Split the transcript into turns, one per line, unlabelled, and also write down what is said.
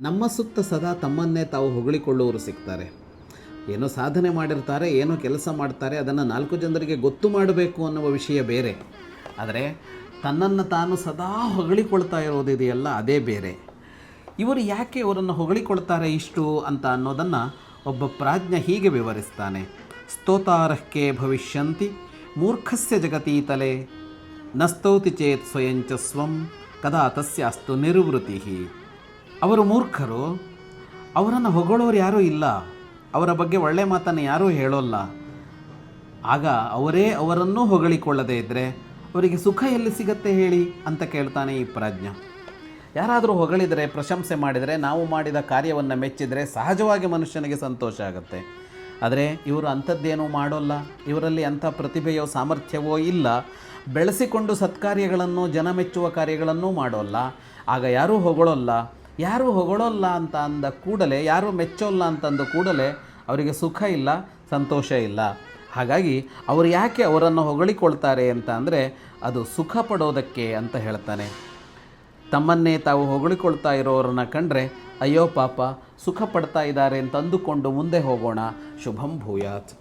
ನಮ್ಮ ಸುತ್ತ ಸದಾ ತಮ್ಮನ್ನೇ ತಾವು ಹೊಗಳಿಕೊಳ್ಳುವವರು ಸಿಗ್ತಾರೆ. ಏನೋ ಸಾಧನೆ ಮಾಡಿರ್ತಾರೆ, ಏನೋ ಕೆಲಸ ಮಾಡ್ತಾರೆ, ಅದನ್ನು 4 ಜನರಿಗೆ ಗೊತ್ತು ಮಾಡಬೇಕು ಅನ್ನುವ ವಿಷಯ ಬೇರೆ. ಆದರೆ ತನ್ನನ್ನು ತಾನು ಸದಾ ಹೊಗಳಿಕೊಳ್ತಾ ಇರೋದಿದೆಯಲ್ಲ, ಅದೇ ಬೇರೆ. ಇವರು ಯಾಕೆ ಇವರನ್ನು ಹೊಗಳಿಕೊಳ್ತಾರೆ ಇಷ್ಟು ಅಂತ ಅನ್ನೋದನ್ನು ಒಬ್ಬ ಪ್ರಾಜ್ಞ ಹೀಗೆ ವಿವರಿಸ್ತಾನೆ. ಸ್ತೋತಾರಹ್ಕೆ ಭವಿಷ್ಯಂತಿ ಮೂರ್ಖಸ್ಯ ಜಗತೀತಲೆ ನಸ್ತೌತಿ ಚೇತ್ ಸ್ವಯಂಚ ಸ್ವಂ ಕದಾ ತಸ್ಯಾಸ್ತು ನಿರ್ವೃತಿ. ಅವರು ಮೂರ್ಖರು, ಅವರನ್ನು ಹೊಗಳೋರು ಯಾರೂ ಇಲ್ಲ, ಅವರ ಬಗ್ಗೆ ಒಳ್ಳೆಯ ಮಾತನ್ನು ಯಾರೂ ಹೇಳೋಲ್ಲ. ಆಗ ಅವರೇ ಅವರನ್ನೂ ಹೊಗಳಿಕೊಳ್ಳದೇ ಇದ್ದರೆ ಅವರಿಗೆ ಸುಖ ಎಲ್ಲಿ ಸಿಗತ್ತೆ ಹೇಳಿ ಅಂತ ಕೇಳ್ತಾನೆ ಈ ಪ್ರಾಜ್ಞ. ಯಾರಾದರೂ ಹೊಗಳಿದರೆ, ಪ್ರಶಂಸೆ ಮಾಡಿದರೆ, ನಾವು ಮಾಡಿದ ಕಾರ್ಯವನ್ನು ಮೆಚ್ಚಿದರೆ ಸಹಜವಾಗಿ ಮನುಷ್ಯನಿಗೆ ಸಂತೋಷ ಆಗುತ್ತೆ. ಆದರೆ ಇವರು ಅಂಥದ್ದೇನೂ ಮಾಡೋಲ್ಲ, ಇವರಲ್ಲಿ ಅಂಥ ಪ್ರತಿಭೆಯೋ ಸಾಮರ್ಥ್ಯವೋ ಇಲ್ಲ, ಬೆಳೆಸಿಕೊಂಡು ಸತ್ಕಾರ್ಯಗಳನ್ನು, ಜನ ಮೆಚ್ಚುವ ಕಾರ್ಯಗಳನ್ನೂ ಮಾಡೋಲ್ಲ. ಆಗ ಯಾರೂ ಹೊಗಳೋಲ್ಲ. ಯಾರೂ ಹೊಗಳೋಲ್ಲ ಅಂತ ಅಂದ ಕೂಡಲೇ, ಯಾರೂ ಮೆಚ್ಚೋಲ್ಲ ಅಂತಂದ ಕೂಡಲೇ ಅವರಿಗೆ ಸುಖ ಇಲ್ಲ, ಸಂತೋಷ ಇಲ್ಲ. ಹಾಗಾಗಿ ಅವರು ಯಾಕೆ ಅವರನ್ನು ಹೊಗಳಿಕೊಳ್ತಾರೆ ಅಂತ ಅಂದರೆ ಅದು ಸುಖ ಪಡೋದಕ್ಕೆ ಅಂತ ಹೇಳ್ತಾನೆ. ತಮ್ಮನ್ನೇ ತಾವು ಹೊಗಳಿಕೊಳ್ತಾ ಇರೋರನ್ನ ಕಂಡ್ರೆ ಅಯ್ಯೋ ಪಾಪ ಸುಖ ಪಡ್ತಾ ಇದ್ದಾರೆ ಅಂತ ಅಂದುಕೊಂಡು ಮುಂದೆ ಹೋಗೋಣ. ಶುಭಂ ಭೂಯಾತ್.